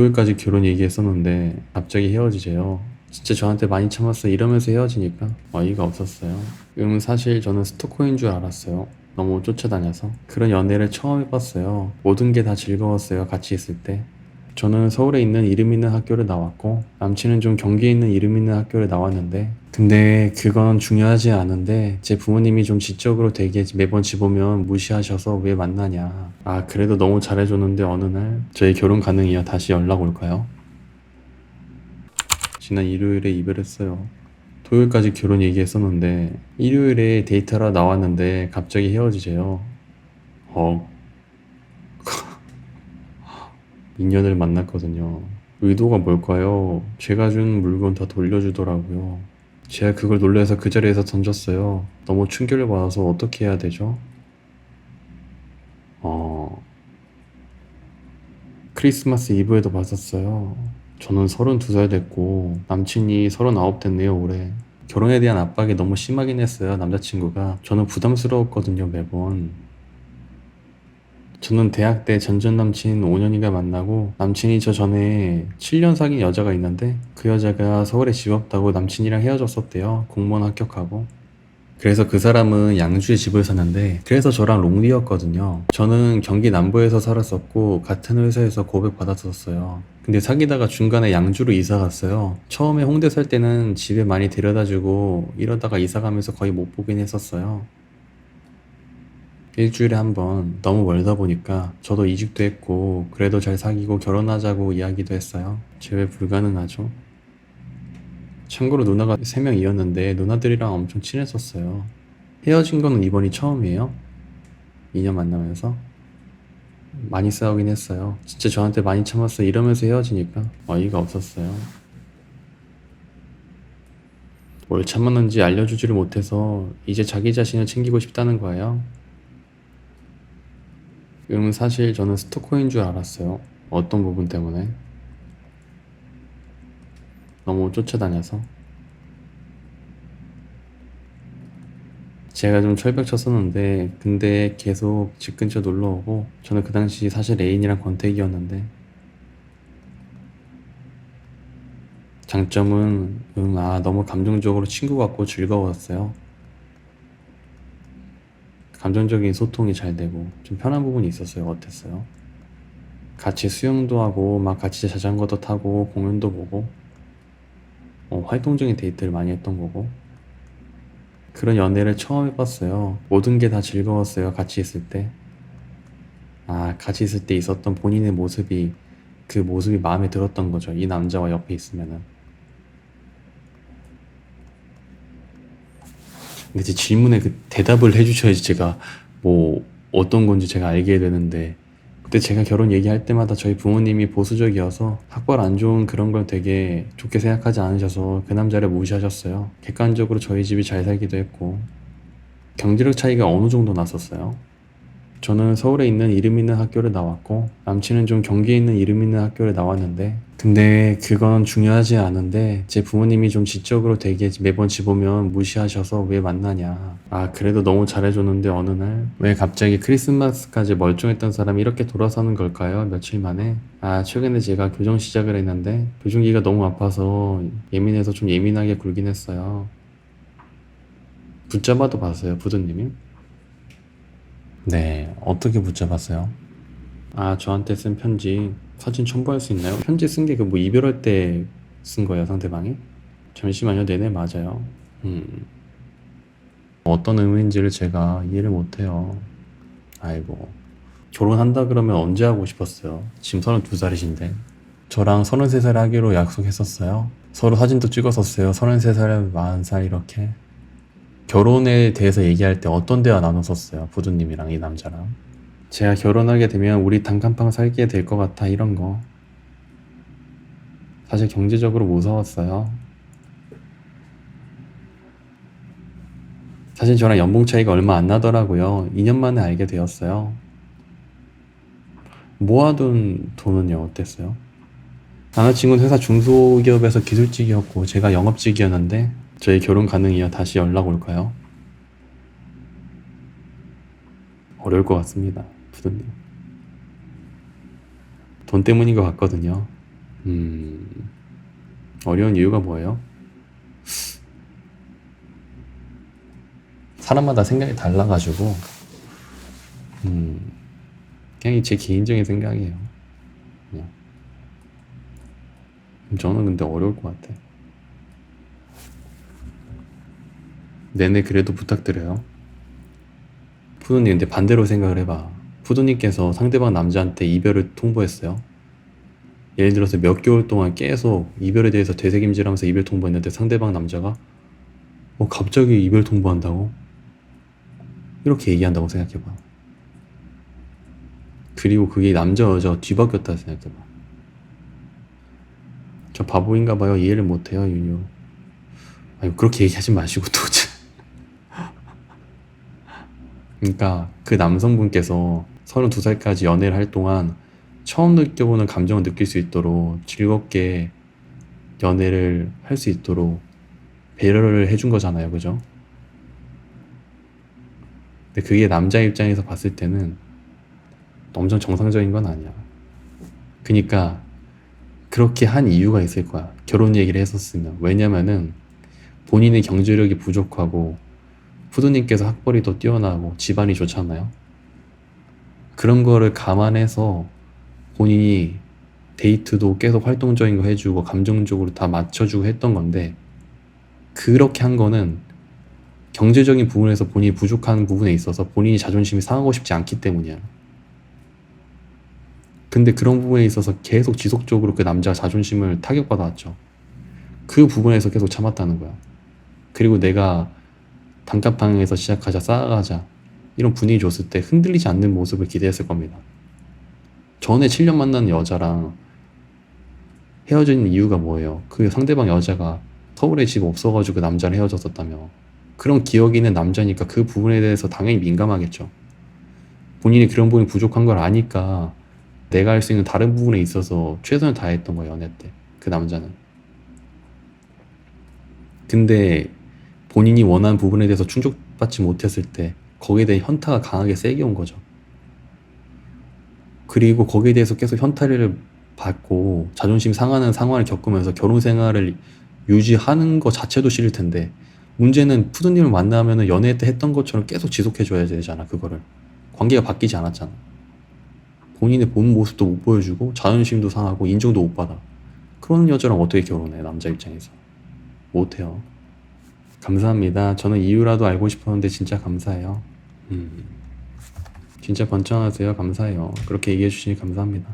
토요일까지 결혼 얘기했었는데 갑자기 헤어지재요. 진짜 저한테 많이 참았어 이러면서 헤어지니까 어이가 없었어요. 사실 저는 스토커인 줄 알았어요. 너무 쫓아다녀서. 그런 연애를 처음 해봤어요. 모든 게 다 즐거웠어요. 같이 있을 때. 저는 서울에 있는 이름 있는 학교를 나왔고 남친은 좀 경기에 있는 이름 있는 학교를 나왔는데 근데 그건 중요하지 않은데 제 부모님이 좀 지적으로 되게 매번 집 오면 무시하셔서 왜 만나냐. 아 그래도 너무 잘해줬는데 어느 날 저희 결혼 가능이요. 다시 연락 올까요? 지난 일요일에 이별했어요. 토요일까지 결혼 얘기했었는데 일요일에 데이트하러 나왔는데 갑자기 헤어지재요. 어, 인연을 만났거든요. 의도가 뭘까요? 제가 준 물건 다 돌려주더라고요. 제가 그걸 놀라서 그 자리에서 던졌어요. 너무 충격을 받아서 어떻게 해야 되죠? 어, 크리스마스 이브에도 받았어요. 저는 32살 됐고 남친이 39 됐네요, 올해. 결혼에 대한 압박이 너무 심하긴 했어요, 남자친구가. 저는 부담스러웠거든요, 매번. 저는 대학 때 전전 남친 5년인가 만나고 남친이 저 전에 7년 사귄 여자가 있는데 그 여자가 서울에 집 없다고 남친이랑 헤어졌었대요. 공무원 합격하고. 그래서 그 사람은 양주에 집을 샀는데 그래서 저랑 롱디였거든요. 저는 경기 남부에서 살았었고 같은 회사에서 고백 받았었어요. 근데 사귀다가 중간에 양주로 이사 갔어요. 처음에 홍대 살 때는 집에 많이 데려다주고 이러다가 이사 가면서 거의 못 보긴 했었어요. 일주일에 한 번 너무 멀다 보니까 저도 이직도 했고 그래도 잘 사귀고 결혼하자고 이야기도 했어요. 제외 불가능하죠. 참고로 누나가 3명이었는데 누나들이랑 엄청 친했었어요. 헤어진 거는 이번이 처음이에요. 2년 만나면서 많이 싸우긴 했어요. 진짜 저한테 많이 참았어 이러면서 헤어지니까 어이가 없었어요. 뭘 참았는지 알려주지를 못해서 이제 자기 자신을 챙기고 싶다는 거예요. 사실 저는 스토커인 줄 알았어요. 어떤 부분 때문에 너무 쫓아다녀서 제가 좀 철벽 쳤었는데 근데 계속 집 근처 놀러 오고 저는 그 당시 사실 애인이랑 권태기였는데 장점은 너무 감정적으로 친구 같고 즐거웠어요. 감정적인 소통이 잘 되고 좀 편한 부분이 있었어요. 어땠어요? 같이 수영도 하고 막 같이 자전거도 타고 공연도 보고 활동적인 데이트를 많이 했던 거고 그런 연애를 처음 해봤어요. 모든 게 다 즐거웠어요. 같이 있을 때. 아, 같이 있을 때 있었던 본인의 모습이 그 모습이 마음에 들었던 거죠. 이 남자와 옆에 있으면은. 근데 제 질문에 그 대답을 해주셔야지 제가 뭐 어떤 건지 제가 알게 되는데 그때 제가 결혼 얘기할 때마다 저희 부모님이 보수적이어서 학벌 안 좋은 그런 걸 되게 좋게 생각하지 않으셔서 그 남자를 무시하셨어요. 객관적으로 저희 집이 잘 살기도 했고 경제력 차이가 어느 정도 났었어요. 저는 서울에 있는 이름 있는 학교를 나왔고 남친은 좀 경기에 있는 이름 있는 학교를 나왔는데 근데 그건 중요하지 않은데 제 부모님이 좀 지적으로 되게 매번 집 오면 무시하셔서 왜 만나냐. 아 그래도 너무 잘해줬는데 어느 날 왜 갑자기 크리스마스까지 멀쩡했던 사람이 이렇게 돌아서는 걸까요? 며칠 만에. 아 최근에 제가 교정 시작을 했는데 교정기가 너무 아파서 예민해서 좀 예민하게 굴긴 했어요. 붙잡아도 봤어요 부모님이. 네, 어떻게 붙잡았어요? 아, 저한테 쓴 편지 사진 첨부할 수 있나요? 편지 쓴 게 그 뭐 이별할 때 쓴 거예요, 상대방이? 잠시만요, 네네, 맞아요. 음, 어떤 의미인지를 제가 이해를 못해요. 아이고, 결혼한다 그러면 언제 하고 싶었어요? 지금 32살이신데. 저랑 33살 하기로 약속했었어요. 서로 사진도 찍었었어요. 33살, 40살 이렇게. 결혼에 대해서 얘기할 때 어떤 대화 나눴었어요, 부모님이랑 이 남자랑. 제가 결혼하게 되면 우리 단칸방 살게 될 것 같아 이런 거. 사실 경제적으로 무서웠어요. 사실 저랑 연봉 차이가 얼마 안 나더라고요. 2년 만에 알게 되었어요. 모아둔 돈은요 어땠어요? 남자친구는 회사 중소기업에서 기술직이었고 제가 영업직이었는데 저희 결혼 가능이요. 다시 연락 올까요? 어려울 것 같습니다. 부모님. 돈 때문인 것 같거든요. 어려운 이유가 뭐예요? 사람마다 생각이 달라가지고, 그냥 제 개인적인 생각이에요. 그냥. 저는 근데 어려울 것 같아. 내내 그래도 부탁드려요. 푸드님, 근데 반대로 생각을 해봐. 푸드님께서 상대방 남자한테 이별을 통보했어요. 예를 들어서 몇 개월 동안 계속 이별에 대해서 되새김질하면서 이별 통보했는데 상대방 남자가 갑자기 이별 통보한다고? 이렇게 얘기한다고 생각해봐. 그리고 그게 남자 여자 뒤바뀌었다 생각해봐. 저 바보인가 봐요. 이해를 못해요, 윤유. 아니, 그렇게 얘기하지 마시고 도대체. 그러니까 그 남성분께서 32살까지 연애를 할 동안 처음 느껴보는 감정을 느낄 수 있도록 즐겁게 연애를 할 수 있도록 배려를 해준 거잖아요. 그죠? 근데 그게 남자 입장에서 봤을 때는 엄청 정상적인 건 아니야. 그니까 그렇게 한 이유가 있을 거야. 결혼 얘기를 했었으면. 왜냐면은 본인의 경제력이 부족하고 푸드님께서 학벌이 더 뛰어나고 집안이 좋잖아요. 그런 거를 감안해서 본인이 데이트도 계속 활동적인 거 해주고 감정적으로 다 맞춰주고 했던 건데, 그렇게 한 거는 경제적인 부분에서 본인이 부족한 부분에 있어서 본인이 자존심이 상하고 싶지 않기 때문이야. 근데 그런 부분에 있어서 계속 지속적으로 그 남자가 자존심을 타격받아왔죠. 그 부분에서 계속 참았다는 거야. 그리고 내가 단칸방에서 시작하자, 쌓아가자 이런 분위기 줬을 때 흔들리지 않는 모습을 기대했을 겁니다. 전에 7년 만난 여자랑 헤어진 이유가 뭐예요? 그 상대방 여자가 서울에 집 없어가지고 그 남자랑 헤어졌었다며. 그런 기억이 있는 남자니까 그 부분에 대해서 당연히 민감하겠죠. 본인이 그런 부분이 부족한 걸 아니까 내가 할 수 있는 다른 부분에 있어서 최선을 다했던 거야, 연애 때. 그 남자는. 근데 본인이 원하는 부분에 대해서 충족받지 못했을 때 거기에 대한 현타가 강하게 세게 온 거죠. 그리고 거기에 대해서 계속 현타를 받고 자존심 상하는 상황을 겪으면서 결혼 생활을 유지하는 거 자체도 싫을 텐데, 문제는 푸드님을 만나면 연애 때 했던 것처럼 계속 지속해줘야 되잖아. 그거를 관계가 바뀌지 않았잖아. 본인의 본 모습도 못 보여주고 자존심도 상하고 인정도 못 받아. 그런 여자랑 어떻게 결혼해? 남자 입장에서 못해요. 감사합니다. 저는 이유라도 알고 싶었는데 진짜 감사해요. 진짜 번창하세요. 감사해요. 그렇게 얘기해 주시니 감사합니다.